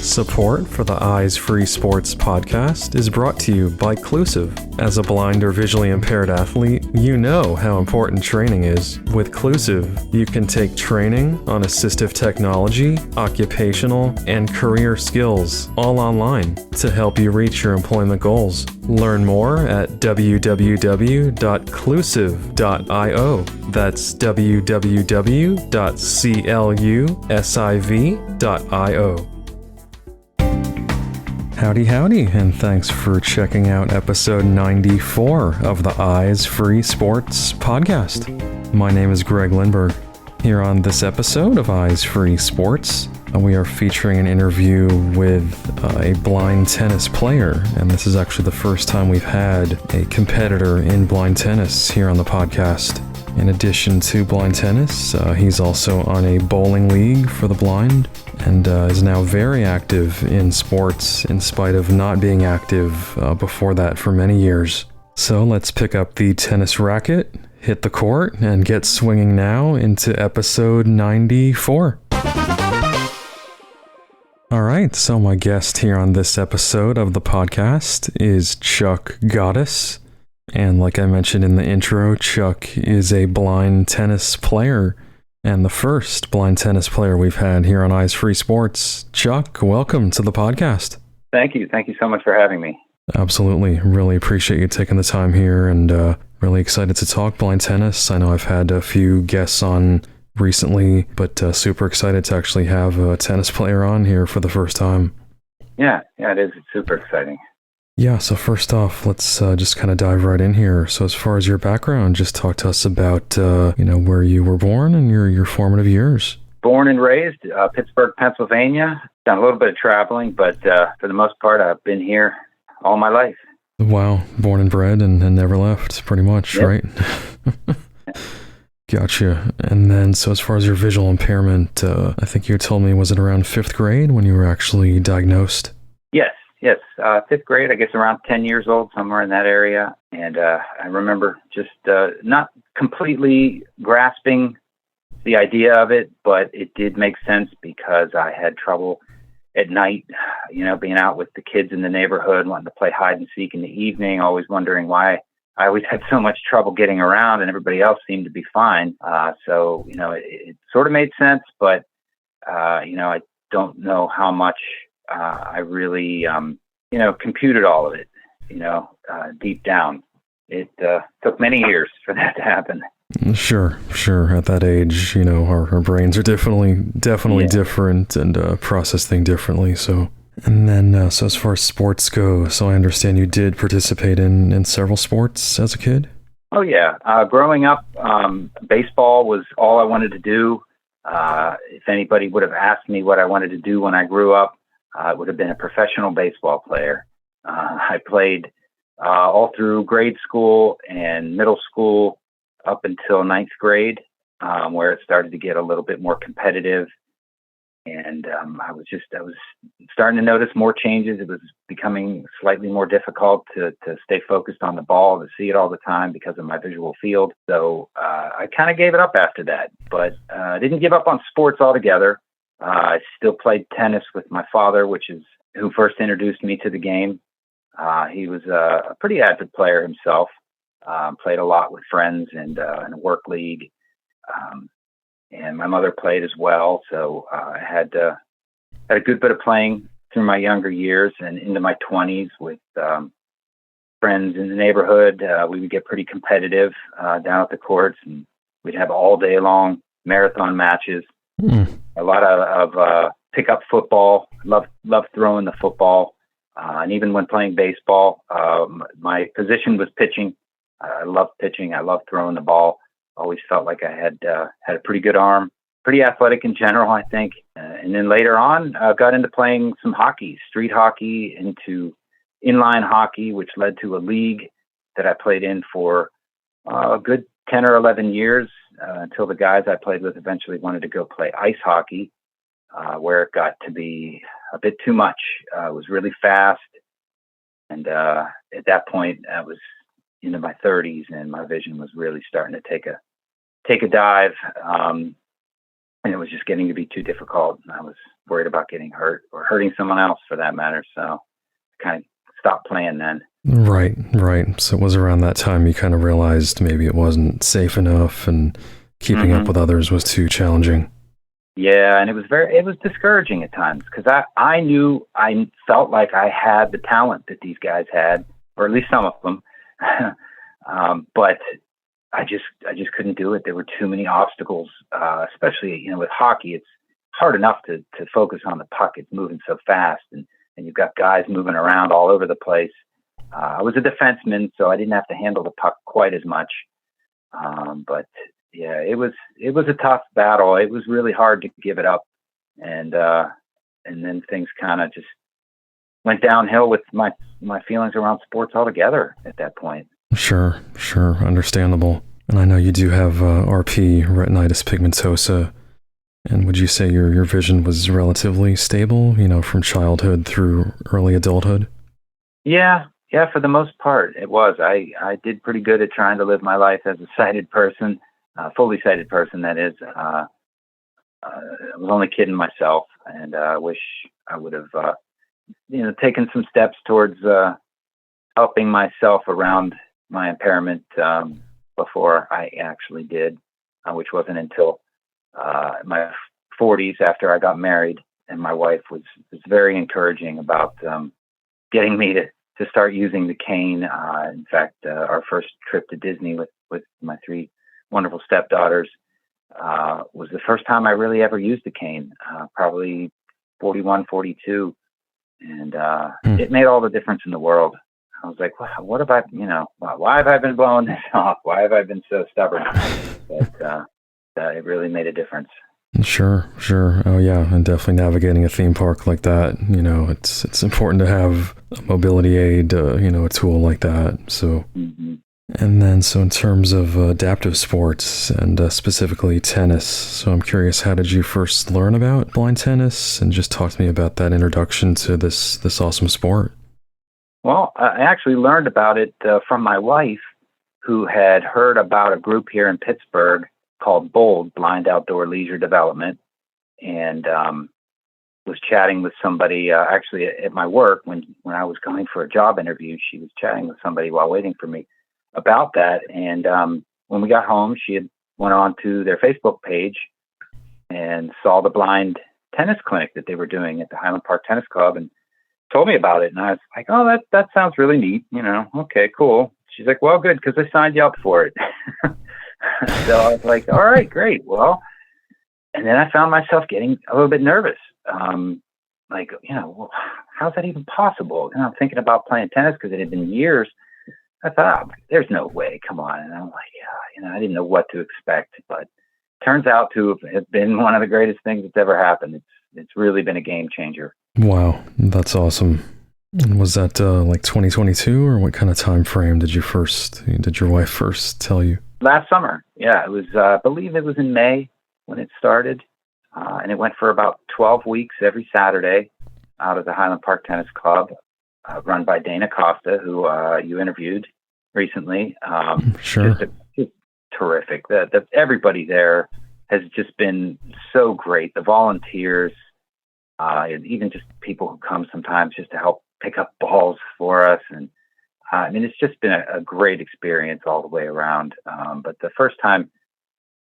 Support for the Eyes Free Sports podcast is brought to you by Clusive. As a blind or visually impaired athlete, you know how important training is. With Clusive, you can take training on assistive technology, occupational, and career skills all online to help you reach your employment goals. Learn more at www.clusive.io. That's www.clusiv.io. Howdy, and thanks for checking out episode 94 of the Eyes Free Sports podcast. My name is Greg Lindberg. Here on this episode of Eyes Free Sports, we are featuring an interview with a blind tennis player, and this is actually the first time we've had a competitor in blind tennis here on the podcast. In addition to blind tennis, he's also on a bowling league for the blind and is now very active in sports in spite of not being active before that for many years. So let's pick up the tennis racket, hit the court, and get swinging now into episode 94. All right, so my guest here on this episode of the podcast is Chuck Gottus. And like I mentioned in the intro, Chuck is a blind tennis player and the first blind tennis player we've had here on Eyes Free Sports. Chuck, welcome to the podcast. Thank you. Thank you so much for having me. Absolutely. Really appreciate you taking the time here and really excited to talk blind tennis. I know I've had a few guests on recently, but super excited to actually have a tennis player on here for the first time. Yeah, it is. It's super exciting. Yeah, so first off, let's just kind of dive right in here. So as far as your background, just talk to us about, where you were born and your formative years. Born and raised, Pittsburgh, Pennsylvania. Done a little bit of traveling, but for the most part, I've been here all my life. Wow, born and bred and never left, pretty much, yep. Right? Gotcha. And then, so as far as your visual impairment, I think you told me, was it around 5th grade when you were actually diagnosed? Yes, 5th grade, I guess around 10 years old, somewhere in that area. And I remember just not completely grasping the idea of it, but it did make sense because I had trouble at night, being out with the kids in the neighborhood, wanting to play hide and seek in the evening, always wondering why I always had so much trouble getting around and everybody else seemed to be fine. So it sort of made sense, but, I don't know how much I really, computed all of it, deep down. It took many years for that to happen. Sure. At that age, our brains are definitely different and process things differently. So, and then, so as far as sports go, so I understand you did participate in several sports as a kid? Oh, yeah. Growing up, baseball was all I wanted to do. If anybody would have asked me what I wanted to do when I grew up, I would have been a professional baseball player. I played all through grade school and middle school up until 9th grade, where it started to get a little bit more competitive. And I was starting to notice more changes. It was becoming slightly more difficult to stay focused on the ball, to see it all the time because of my visual field. So I kind of gave it up after that, but I didn't give up on sports altogether. I still played tennis with my father, who first introduced me to the game. He was a pretty avid player himself. Played a lot with friends and in a work league. And my mother played as well. So I had a good bit of playing through my younger years and into my 20s with friends in the neighborhood. We would get pretty competitive down at the courts, and we'd have all day long marathon matches. A lot of pickup football. Loved throwing the football. And even when playing baseball, my position was pitching. I loved pitching. I loved throwing the ball. Always felt like I had a pretty good arm. Pretty athletic in general, I think. And then later on, got into playing some hockey, street hockey, into inline hockey, which led to a league that I played in for a good 10 or 11 years. Until the guys I played with eventually wanted to go play ice hockey, where it got to be a bit too much. It was really fast. And at that point, I was into my 30s and my vision was really starting to take a dive. and it was just getting to be too difficult. And I was worried about getting hurt or hurting someone else for that matter. So I kind of stopped playing then. Right, right. So it was around that time you kind of realized maybe it wasn't safe enough and keeping up with others was too challenging. Yeah, and it was discouraging at times because I felt like I had the talent that these guys had, or at least some of them, but I just couldn't do it. There were too many obstacles, especially with hockey. It's hard enough to focus on the puck. It's moving so fast, and you've got guys moving around all over the place. I was a defenseman, so I didn't have to handle the puck quite as much, but. Yeah, it was a tough battle. It was really hard to give it up, and then things kind of just went downhill with my feelings around sports altogether at that point. Sure, understandable. And I know you do have RP, retinitis pigmentosa. And would you say your vision was relatively stable, from childhood through early adulthood? Yeah, for the most part, it was. I did pretty good at trying to live my life as a sighted person. Fully sighted person, that is. I was only kidding myself, and I wish I would have, taken some steps towards helping myself around my impairment before I actually did, which wasn't until my 40s after I got married, and my wife was very encouraging about getting me to start using the cane. In fact, our first trip to Disney with my 3 wonderful stepdaughters was the first time I really ever used a cane, probably 41, 42. And it made all the difference in the world. I was like, wow, what have I, why have I been blowing this off? Why have I been so stubborn? But it really made a difference. Sure. Oh yeah, and definitely navigating a theme park like that, it's important to have a mobility aid, a tool like that. So. Mm-hmm. And then, so in terms of adaptive sports and specifically tennis, so I'm curious, how did you first learn about blind tennis? And just talk to me about that introduction to this awesome sport. Well, I actually learned about it from my wife, who had heard about a group here in Pittsburgh called BOLD, Blind Outdoor Leisure Development, and was chatting with somebody actually at my work when I was going for a job interview. She was chatting with somebody while waiting for me about that, and when we got home, she had went on to their Facebook page and saw the blind tennis clinic that they were doing at the Highland Park Tennis Club, and told me about it. And I was like, oh, that sounds really neat. Okay, cool. She's like, well, good, because I signed you up for it. So I was like, all right, great. Well, and then I found myself getting a little bit nervous. Well, how's that even possible? And I'm thinking about playing tennis because it had been years. I thought, there's no way, come on. And I'm like, I didn't know what to expect, but turns out to have been one of the greatest things that's ever happened. It's really been a game changer. Wow, that's awesome. And was that like 2022, or what kind of time frame did your wife first tell you? Last summer. Yeah, it was, I believe it was in May when it started. And it went for about 12 weeks every Saturday out of the Highland Park Tennis Club. Run by Dana Costa, who you interviewed recently. Sure. Just terrific. Everybody there has just been so great. The volunteers, even just people who come sometimes just to help pick up balls for us. And it's just been a great experience all the way around. But the first time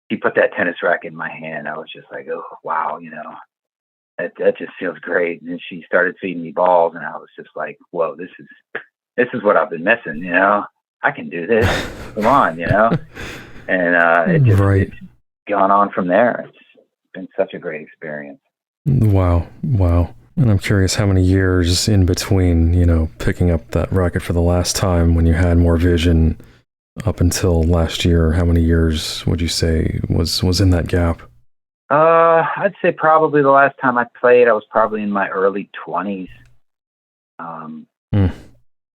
he put that tennis racket in my hand, I was just like, oh, wow, that just feels great. And then she started feeding me balls, and I was just like, whoa, this is what I've been missing. I can do this. Come on, and it's gone on from there. It's been such a great experience. Wow. And I'm curious how many years in between, picking up that racket for the last time when you had more vision up until last year, how many years would you say was in that gap? I'd say probably the last time I played, I was probably in my early 20s.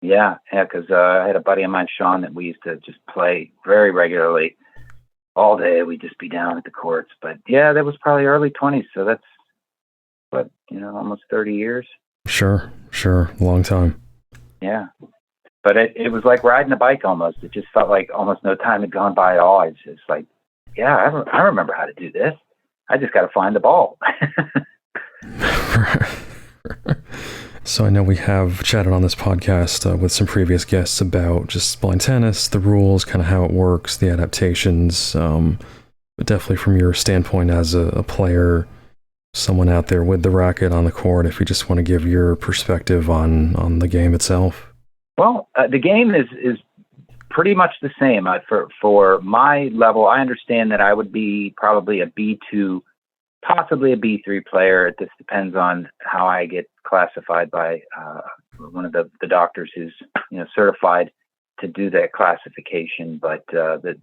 Yeah, because I had a buddy of mine, Sean, that we used to just play very regularly all day. We'd just be down at the courts. But yeah, that was probably early 20s. So that's, almost 30 years. Sure. Long time. Yeah. But it was like riding a bike almost. It just felt like almost no time had gone by at all. It's just like, yeah, I remember how to do this. I just got to find the ball. So I know we have chatted on this podcast with some previous guests about just blind tennis, the rules, kind of how it works, the adaptations. But definitely from your standpoint as a player, someone out there with the racket on the court, if you just want to give your perspective on the game itself. Well, the game is pretty much the same. For my level, I understand that I would be probably a B2, possibly a B3 player. It just depends on how I get classified by one of the doctors who's certified to do that classification. But the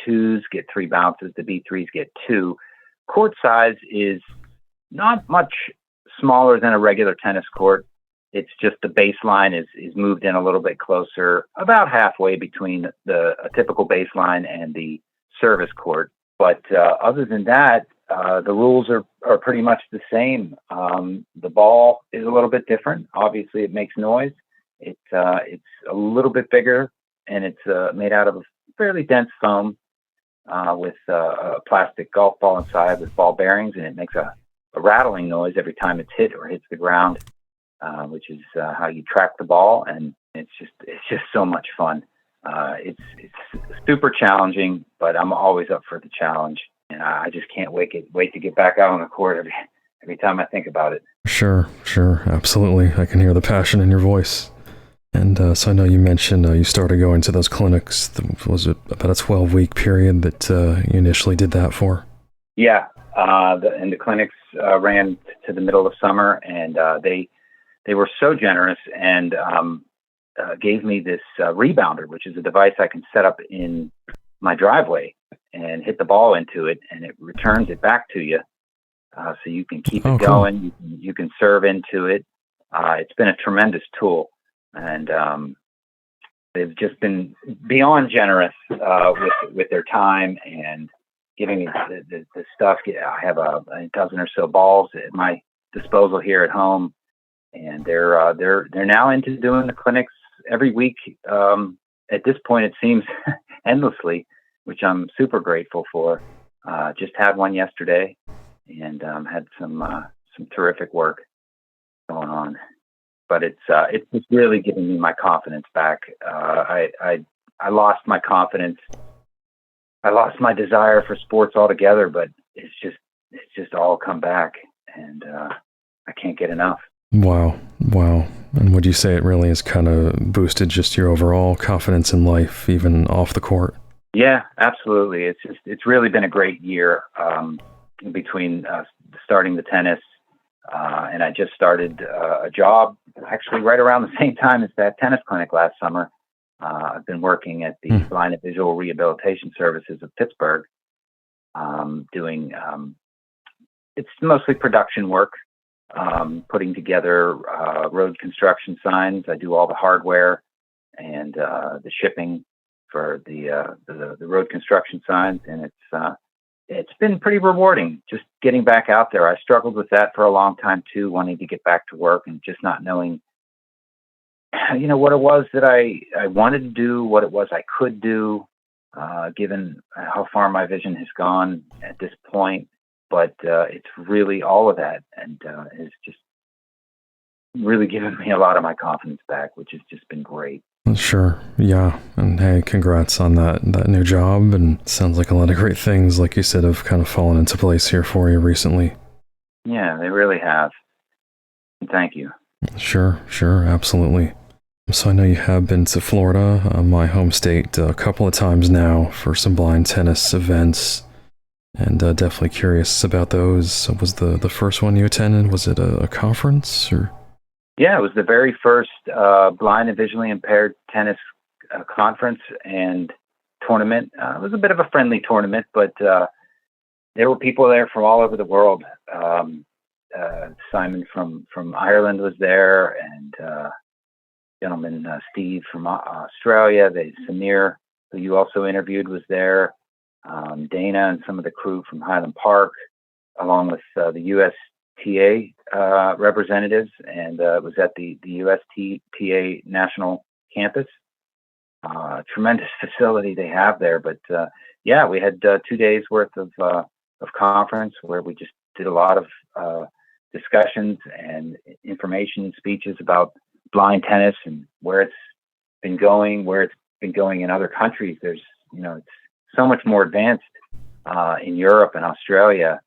B2s get 3 bounces, the B3s get 2. Court size is not much smaller than a regular tennis court. It's just the baseline is moved in a little bit closer, about halfway between a typical baseline and the service court. But other than that, the rules are pretty much the same. The ball is a little bit different. Obviously, it makes noise. It's a little bit bigger, and it's made out of a fairly dense foam with a plastic golf ball inside with ball bearings, and it makes a rattling noise every time it's hit or hits the ground, which is how you track the ball, and it's just so much fun. It's super challenging, but I'm always up for the challenge, and I just can't wait to get back out on the court every time I think about it. Sure, absolutely. I can hear the passion in your voice. And so I know you mentioned you started going to those clinics. Was it about a 12-week period that you initially did that for? Yeah, the clinics ran to the middle of summer, and they were so generous and gave me this rebounder, which is a device I can set up in my driveway and hit the ball into it, and it returns it back to you. So you can keep it going. Cool. You can serve into it. It's been a tremendous tool, and they've just been beyond generous with their time and giving me the stuff. I have a dozen or so balls at my disposal here at home, and they're now into doing the clinics every week. At this point, it seems endlessly, which I'm super grateful for. Just had one yesterday, and had some terrific work going on. But it's really giving me my confidence back. I lost my confidence. I lost my desire for sports altogether, but it's just all come back, and I can't get enough. Wow. And would you say it really has kind of boosted just your overall confidence in life, even off the court? Yeah, absolutely. It's really been a great year between starting the tennis, and I just started a job actually right around the same time as that tennis clinic last summer. I've been working at the Blind and Visual Rehabilitation Services of Pittsburgh, doing it's mostly production work, putting together road construction signs. I do all the hardware and the shipping for the road construction signs, and it's been pretty rewarding just getting back out there. I struggled with that for a long time too, wanting to get back to work and just not knowing what it was that I wanted to do, what it was I could do, given how far my vision has gone at this point. But it's really all of that, and it's just really given me a lot of my confidence back, which has just been great. Sure, yeah. And hey, congrats on that new job, and it sounds like a lot of great things, like you said, have kind of fallen into place here for you recently. Yeah, they really have. Thank you. Sure, absolutely. So I know you have been to Florida, my home state, a couple of times now for some blind tennis events, and definitely curious about those. Was the first one you attended, was it a conference or? Yeah, it was the very first blind and visually impaired tennis conference and tournament. It was a bit of a friendly tournament, but there were people there from all over the world. Simon from Ireland was there, and gentleman Steve from Australia. Samir, who you also interviewed, was there. Dana and some of the crew from Highland Park, along with the USTA representatives, and it was at the USTA National Campus. Tremendous facility they have there, but yeah, we had 2 days worth of conference where we just did a lot of discussions and information speeches about blind tennis and where it's been going, in other countries. There's, it's so much more advanced in Europe and Australia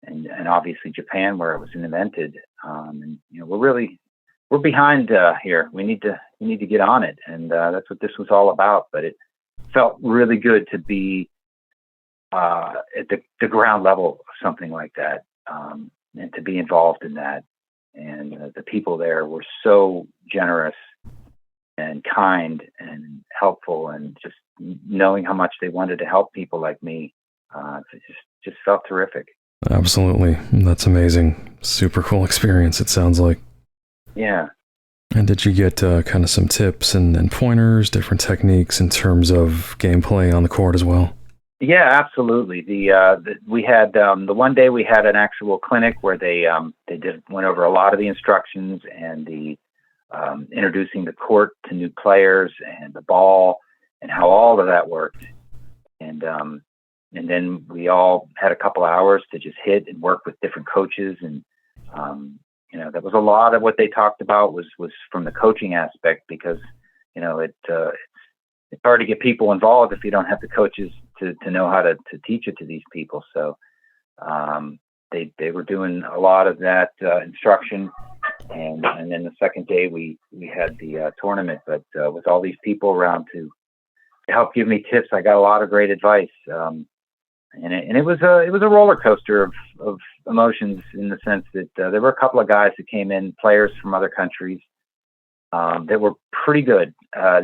and obviously Japan where it was invented. And we're behind here. We need to get on it, and that's what this was all about. But it felt really good to be at the ground level of something like that, and to be involved in that. And the people there were so generous and kind and helpful, and just knowing how much they wanted to help people like me, it just felt terrific. Absolutely. That's amazing. Super cool experience, it sounds like. Yeah. And did you get kind of some tips and pointers, different techniques in terms of gameplay on the court as well? Yeah, absolutely. We had the one day we had an actual clinic where they went over a lot of the instructions and the introducing the court to new players and the ball and how all of that worked. And then we all had a couple hours to just hit and work with different coaches. And that was a lot of what they talked about was from the coaching aspect, because it's hard to get people involved if you don't have the coaches to know how to teach it to these people. So they were doing a lot of that instruction, and then the second day we had the tournament. But with all these people around to help give me tips, I got a lot of great advice. And it was a roller coaster of emotions, in the sense that there were a couple of guys that came in, players from other countries, that were pretty good. I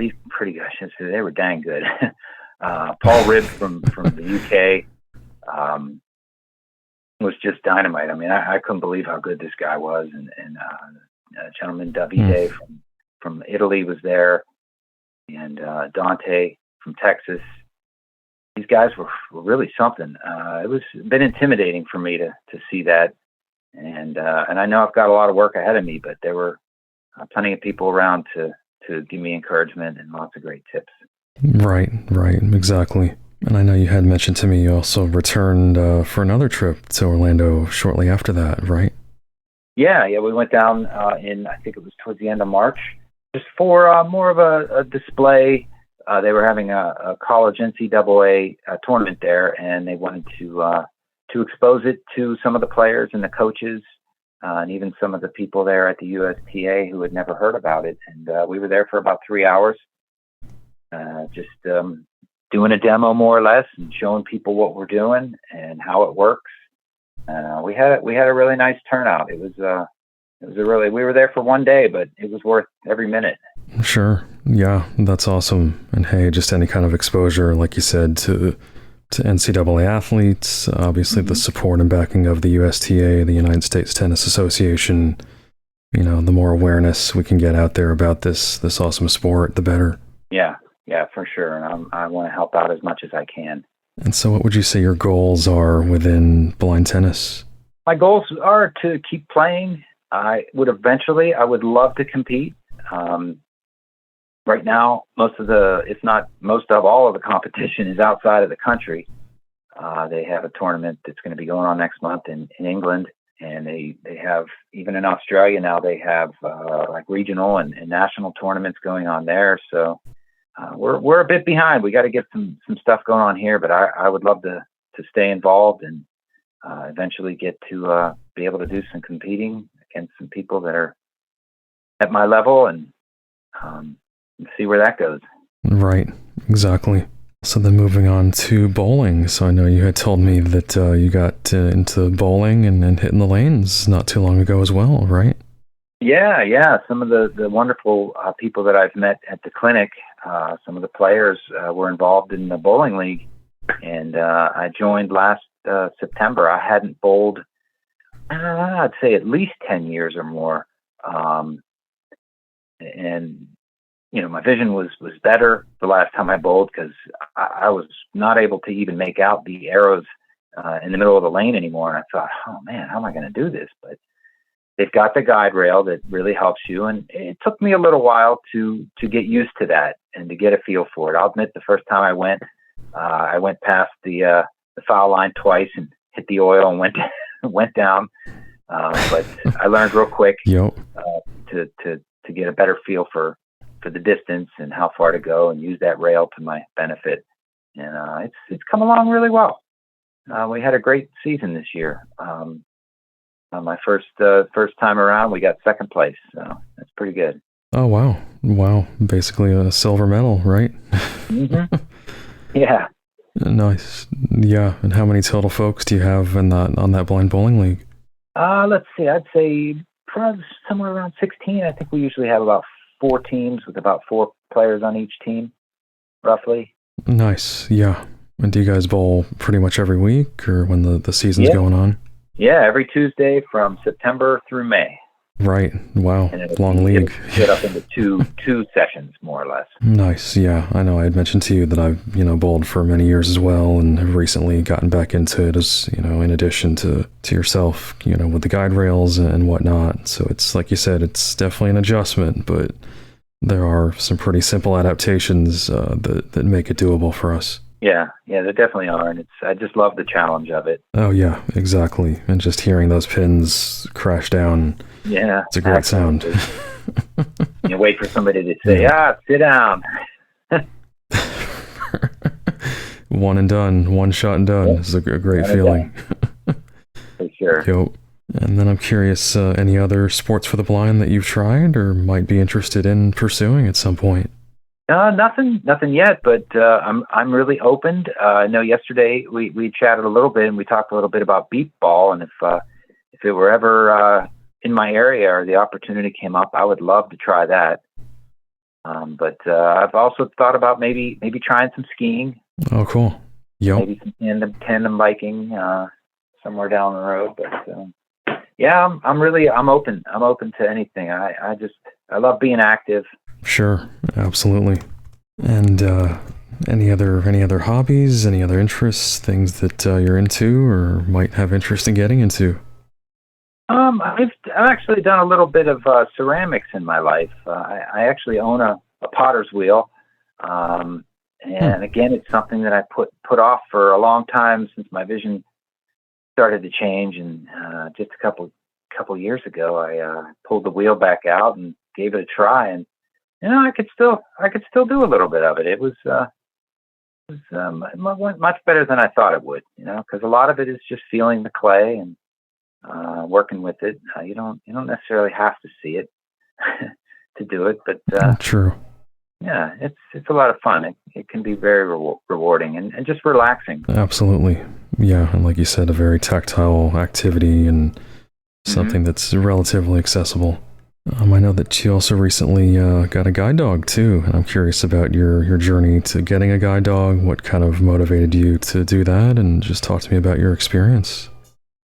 should say they were dang good. Paul Ribb from the UK was just dynamite. I mean, I couldn't believe how good this guy was. And gentleman Davide from Italy was there, and Dante from Texas. These guys were really something. It was a bit intimidating for me to see that, and I know I've got a lot of work ahead of me, but there were plenty of people around to give me encouragement and lots of great tips. Right, exactly. And I know you had mentioned to me you also returned for another trip to Orlando shortly after that, right? Yeah, we went down in, I think it was towards the end of March, just for more of a display. They were having a college NCAA tournament there, and they wanted to expose it to some of the players and the coaches, and even some of the people there at the USTA who had never heard about it. And we were there for about 3 hours, just doing a demo more or less, and showing people what we're doing and how it works. We had a really nice turnout. It was we were there for one day, but it was worth every minute. Sure. Yeah, that's awesome. And hey, just any kind of exposure, like you said, to NCAA athletes, obviously the support and backing of the USTA, the United States Tennis Association, the more awareness we can get out there about this awesome sport, the better. Yeah, for sure. And I want to help out as much as I can. And so what would you say your goals are within blind tennis? My goals are to keep playing. I would love to compete. Right now, most of all of the competition is outside of the country. They have a tournament that's going to be going on next month in England, and they have, even in Australia now, they have like regional and national tournaments going on there. So we're a bit behind. We got to get some stuff going on here, but I would love to stay involved and eventually get to be able to do some competing against some people that are at my level, and see where that goes. Right, exactly. So then moving on to bowling. So I know you had told me that you got into bowling and hitting the lanes not too long ago as well, right? Yeah. Some of the wonderful people that I've met at the clinic, some of the players were involved in the bowling league, and I joined last September. I hadn't bowled, I'd say at least 10 years or more. And my vision was better the last time I bowled, because I was not able to even make out the arrows in the middle of the lane anymore. And I thought, oh man, how am I going to do this? But they've got the guide rail that really helps you. And it took me a little while to get used to that and to get a feel for it. I'll admit, the first time I went past the foul line twice and hit the oil and went down. But I learned real quick Yep. to get a better feel for the distance and how far to go, and use that rail to my benefit. And it's come along really well. We had a great season this year. My first time around, we got second place, so that's pretty good. Oh, wow. Basically a silver medal, right? Mm-hmm. Yeah. Nice. Yeah. And how many total folks do you have on that blind bowling league? Let's see. I'd say probably somewhere around 16. I think we usually have about 4 teams with about 4 players on each team, roughly. Nice. Yeah. And do you guys bowl pretty much every week, or when the season's going on? Yeah, every Tuesday from September through May. Right. Wow. And Long league. Split up into two sessions, more or less. Nice. Yeah. I know I had mentioned to you that I've, bowled for many years as well, and have recently gotten back into it as, in addition to yourself, with the guide rails and whatnot. So it's like you said, it's definitely an adjustment, but there are some pretty simple adaptations that make it doable for us. Yeah, there definitely are, and I just love the challenge of it. Oh yeah, exactly. And just hearing those pins crash down, it's a great sound. You wait for somebody to say, sit down. One and done, one shot and done. It's a great feeling. For sure. Yep. And then I'm curious, any other sports for the blind that you've tried or might be interested in pursuing at some point? Nothing yet, but I'm really open. I know yesterday we chatted a little bit, and we talked a little bit about beep ball, and if it were ever in my area or the opportunity came up, I would love to try that. But I've also thought about maybe trying some skiing. Oh, cool. Yep. Maybe some tandem biking somewhere down the road. But I'm open. I'm open to anything. I love being active. Sure, absolutely. And any other hobbies, any other interests, things that you're into or might have interest in getting into? I've actually done a little bit of ceramics in my life. I actually own a potter's wheel, and again, it's something that I put off for a long time since my vision started to change. And just a couple years ago, I pulled the wheel back out and gave it a try, and I could still do a little bit of it. It was much better than I thought it would, because a lot of it is just feeling the clay and working with it. You don't necessarily have to see it to do it, but true. Yeah, it's a lot of fun. It can be very rewarding and just relaxing. Absolutely. Yeah, and like you said, a very tactile activity and something that's relatively accessible. I know that you also recently got a guide dog too, and I'm curious about your journey to getting a guide dog. What kind of motivated you to do that, and just talk to me about your experience.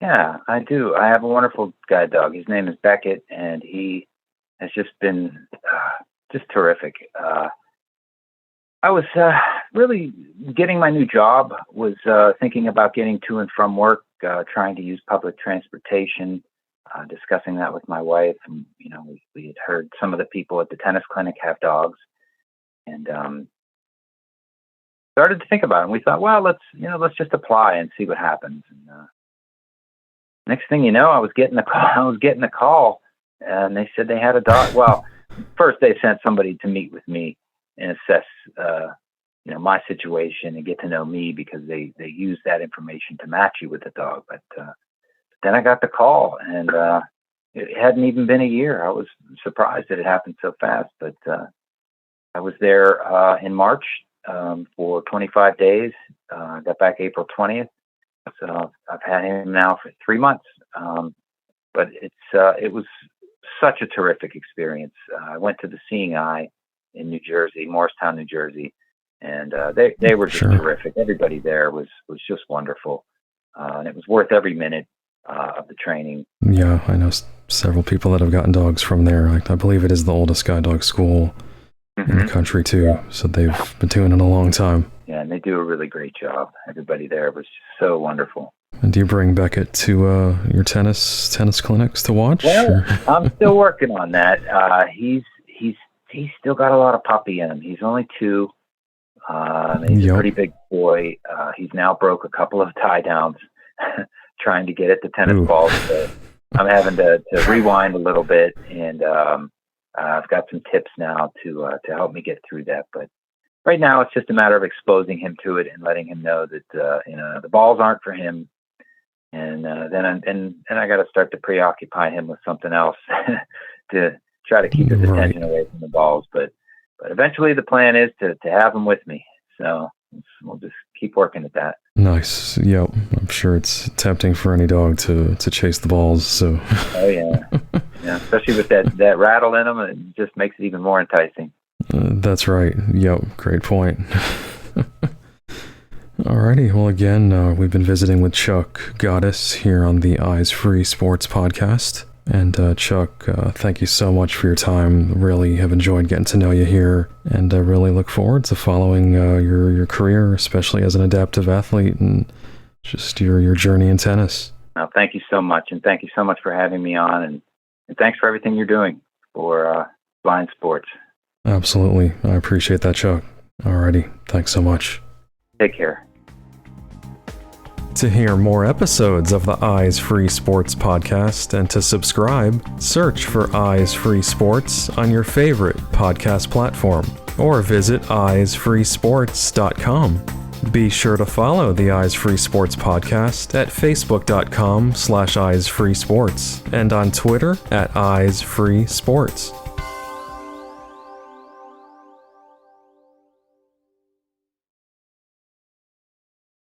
Yeah, I do. I have a wonderful guide dog. His name is Beckett, and he has just been just terrific. I was really getting my new job, was thinking about getting to and from work, trying to use public transportation, discussing that with my wife. And, we had heard some of the people at the tennis clinic have dogs, and started to think about it. And we thought, well, let's just apply and see what happens. And next thing you know, I was getting a call, and they said they had a dog. Well, first they sent somebody to meet with me and assess, my situation and get to know me, because they use that information to match you with the dog. But then I got the call, and it hadn't even been a year. I was surprised that it happened so fast. But I was there in March for 25 days. I got back April 20th. So I've had him now for 3 months. But it was such a terrific experience. I went to the Seeing Eye in New Jersey, Morristown, New Jersey, and they were just terrific. Everybody there was just wonderful, and it was worth every minute of the training. Yeah, I know several people that have gotten dogs from there. I believe it is the oldest guide dog school in the country too. So they've been doing it a long time. Yeah, and they do a really great job. Everybody there was so wonderful. And do you bring Beckett to your tennis clinics to watch? Well, I'm still working on that. He's still got a lot of puppy in him. He's only 2. He's a pretty big boy. He's now broke a couple of tie downs. trying to get at the tennis Ooh. balls. So I'm having to rewind a little bit, and I've got some tips now to help me get through that. But right now, it's just a matter of exposing him to it and letting him know that the balls aren't for him. And then I got to start to preoccupy him with something else to try to keep his attention away from the balls. But eventually, the plan is to have him with me. So we'll just keep working at that. Nice. Yep. I'm sure it's tempting for any dog to chase the balls. So. Oh yeah, yeah. Especially with that rattle in them, it just makes it even more enticing. That's right. Yep. Great point. Alrighty. Well, again, we've been visiting with Chuck Gottus here on the Eyes Free Sports podcast. And Chuck, thank you so much for your time. Really have enjoyed getting to know you here, and really look forward to following your career, especially as an adaptive athlete, and just your journey in tennis. Well, thank you so much, and thank you so much for having me on, and thanks for everything you're doing for blind sports. Absolutely. I appreciate that, Chuck. Alrighty. Thanks so much. Take care. To hear more episodes of the Eyes Free Sports podcast and to subscribe, search for Eyes Free Sports on your favorite podcast platform or visit eyesfreesports.com. Be sure to follow the Eyes Free Sports podcast at facebook.com/eyesfreesports and on Twitter at eyesfreesports.